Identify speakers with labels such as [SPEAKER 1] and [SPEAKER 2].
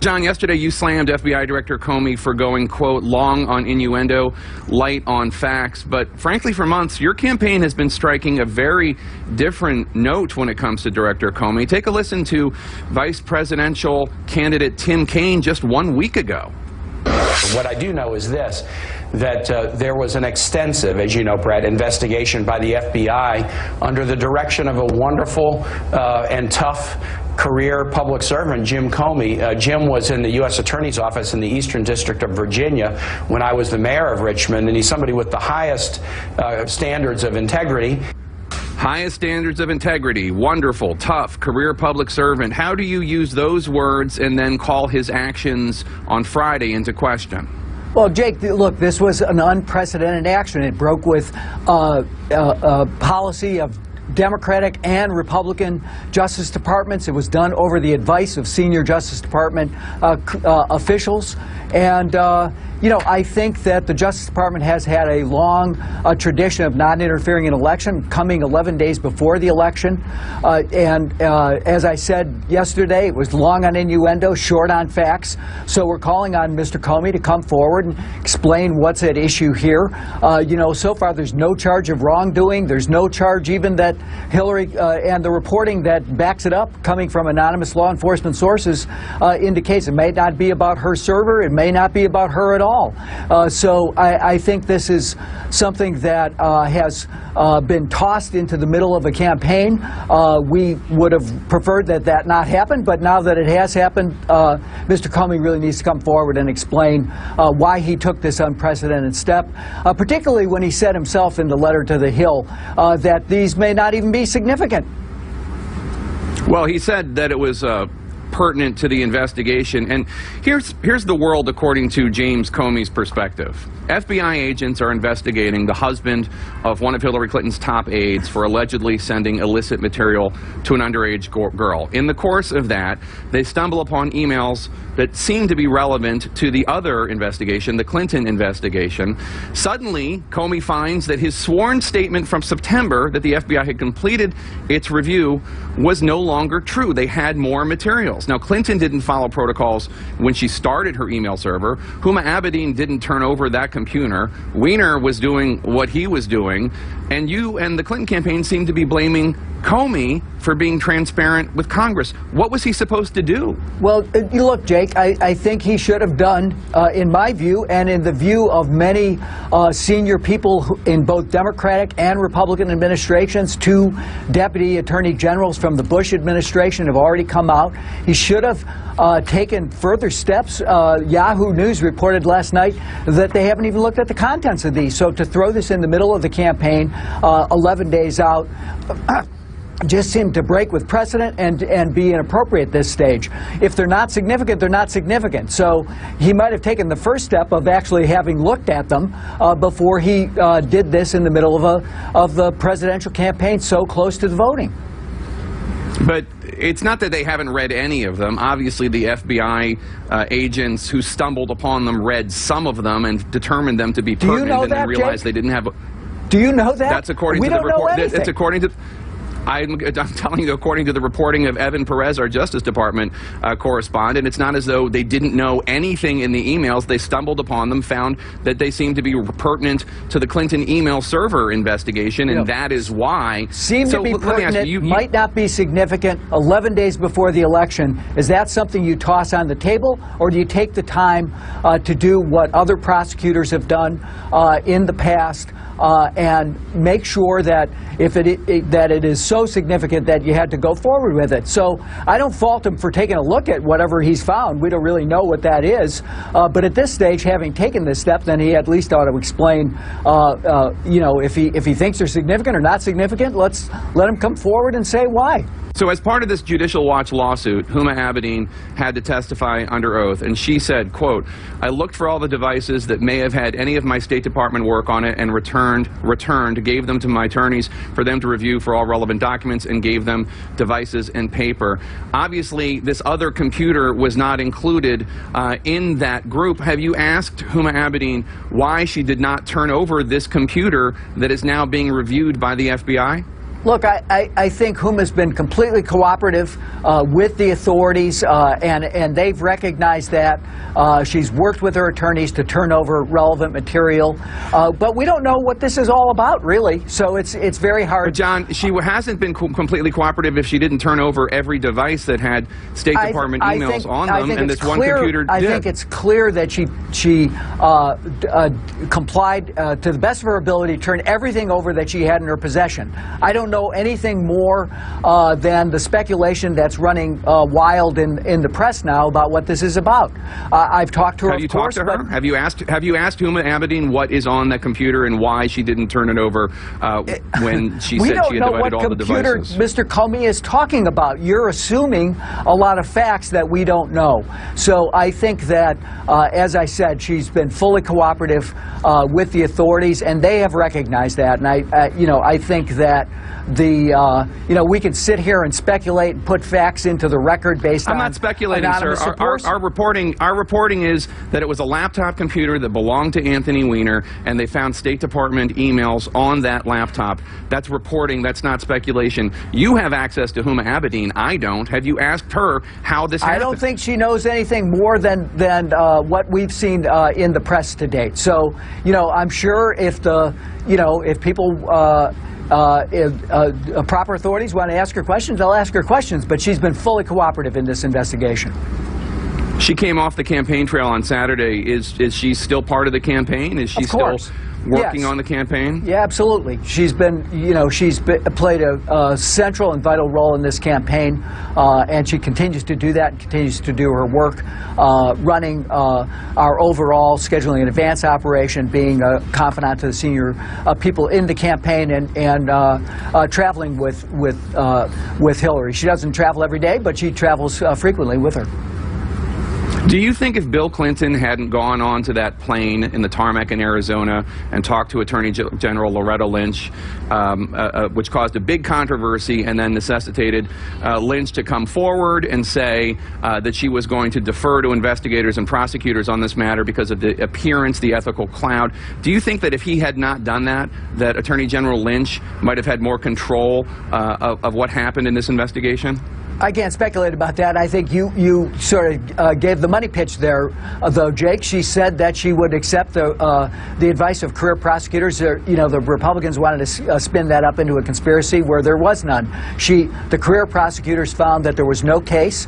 [SPEAKER 1] John, yesterday you slammed FBI Director Comey for going, quote, long on innuendo, light on facts. But frankly, for months, your campaign has been striking a very different note when it comes to Director Comey. Take a listen to Vice Presidential candidate Tim Kaine just 1 week ago.
[SPEAKER 2] What I do know is this, that there was an extensive, as you know, Brett, investigation by the FBI under the direction of a wonderful and tough career public servant, Jim Comey. Jim was in the U.S. Attorney's Office in the Eastern District of Virginia when I was the mayor of Richmond, and he's somebody with the highest standards of integrity.
[SPEAKER 1] Highest standards of integrity, wonderful, tough, career public servant. How do you use those words and then call his actions on Friday into question?
[SPEAKER 3] Well, Jake, look, this was an unprecedented action. It broke with a policy of Democratic and Republican Justice Departments. It was done over the advice of senior Justice Department officials. And, you know, I think that the Justice Department has had a long tradition of not interfering in election, coming 11 days before the election. As I said yesterday, it was long on innuendo, short on facts. So we're calling on Mr. Comey to come forward and explain what's at issue here. You know, so far there's no charge of wrongdoing. There's no charge even that Hillary and the reporting that backs it up, coming from anonymous law enforcement sources, indicates it may not be about her server. It may not be about her at all. So I think this is something that has been tossed into the middle of a campaign. We would have preferred that that not happen, but now that it has happened, Mr. Comey really needs to come forward and explain why he took this unprecedented step, particularly when he said himself in the letter to the Hill that these may not even be significant.
[SPEAKER 1] Well, he said that it was pertinent to the investigation. And here's the world according to James Comey's perspective. FBI agents are investigating the husband of one of Hillary Clinton's top aides for allegedly sending illicit material to an underage girl. In the course of that, they stumble upon emails that seem to be relevant to the other investigation, the Clinton investigation. Suddenly, Comey finds that his sworn statement from September that the FBI had completed its review was no longer true. They had more materials. Now, Clinton didn't follow protocols when she started her email server. Huma Abedin didn't turn over that computer. Weiner was doing what he was doing. And you and the Clinton campaign seem to be blaming Comey for being transparent with Congress. What was he supposed to do?
[SPEAKER 3] Well, look, Jake, I think he should have done, in my view, and in the view of many senior people in both Democratic and Republican administrations. 2 deputy attorney generals from the Bush administration have already come out. He should have taken further steps. Yahoo News reported last night that they haven't even looked at the contents of these. So to throw this in the middle of the campaign, 11 days out, just seemed to break with precedent and be inappropriate at this stage. If they're not significant, they're not significant. So he might have taken the first step of actually having looked at them before he did this in the middle of the presidential campaign so close to the voting.
[SPEAKER 1] But it's not that they haven't read any of them. Obviously, the FBI agents who stumbled upon them read some of them and determined them to be pertinent, and then realized they didn't have.
[SPEAKER 3] Do you know that?
[SPEAKER 1] That's according to the report. That's according to. I'm telling you, according to the reporting of Evan Perez, our Justice Department correspondent, it's not as though they didn't know anything in the emails. They stumbled upon them, found that they seemed to be pertinent to the Clinton email server investigation, and that is why.
[SPEAKER 3] Seem to be pertinent, might not be significant 11 days before the election. Is that something you toss on the table, or do you take the time to do what other prosecutors have done in the past and make sure that if it is so significant that you had to go forward with it? So I don't fault him for taking a look at whatever he's found. We don't really know what that is. But at this stage, having taken this step, then he at least ought to explain, you know, if he thinks they're significant or not significant, let's let him come forward and say why.
[SPEAKER 1] So as part of this Judicial Watch lawsuit, Huma Abedin had to testify under oath, and she said, quote, "I looked for all the devices that may have had any of my State Department work on it and returned, gave them to my attorneys for them to review for all relevant documents, and gave them devices and paper." Obviously, this other computer was not included in that group. Have you asked Huma Abedin why she did not turn over this computer that is now being reviewed by the FBI?
[SPEAKER 3] Look, I think Huma's been completely cooperative with the authorities, and they've recognized that. She's worked with her attorneys to turn over relevant material, but we don't know what this is all about, really. So it's very hard.
[SPEAKER 1] But John, she hasn't been completely cooperative if she didn't turn over every device that had State Department emails on them, and this one computer did.
[SPEAKER 3] I think it's clear that she complied to the best of her ability, turned everything over that she had in her possession. I don't know anything more than the speculation that's running wild in the press now about what this is about. I've talked to her.
[SPEAKER 1] Have you talked to her? Have you asked Huma Abedin what is on the computer and why she didn't turn it over when she said she had divided all the devices?
[SPEAKER 3] We don't know what computer Mr. Comey is talking about. You're assuming a lot of facts that we don't know. So I think that, as I said, she's been fully cooperative with the authorities, and they have recognized that. And I think that we can sit here and speculate and put facts into the record based on.
[SPEAKER 1] I'm not speculating, sir. Our reporting is that it was a laptop computer that belonged to Anthony Weiner, and they found State Department emails on that laptop. That's reporting. That's not speculation. You have access to Huma Abedin. I don't. Have you asked her how this happened?
[SPEAKER 3] I don't think she knows anything more than what we've seen in the press to date. So, I'm sure if people. If proper authorities want to ask her questions, they'll ask her questions, but she's been fully cooperative in this investigation.
[SPEAKER 1] She came off the campaign trail on Saturday. Is she still part of the campaign? Is she still working on the campaign?
[SPEAKER 3] Yeah, absolutely. She's been, played a central and vital role in this campaign, and she continues to do that and continues to do her work, running our overall scheduling and advance operation, being a confidant to the senior people in the campaign, and traveling with Hillary. She doesn't travel every day, but she travels frequently with her.
[SPEAKER 1] Do you think if Bill Clinton hadn't gone on to that plane in the tarmac in Arizona and talked to Attorney General Loretta Lynch, which caused a big controversy and then necessitated Lynch to come forward and say that she was going to defer to investigators and prosecutors on this matter because of the appearance, the ethical cloud, do you think that if he had not done that, that Attorney General Lynch might have had more control of what happened in this investigation?
[SPEAKER 3] I can't speculate about that. I think you sort of gave the money pitch there, though, Jake. She said that she would accept the advice of career prosecutors. The Republicans wanted to spin that up into a conspiracy where there was none. The career prosecutors found that there was no case.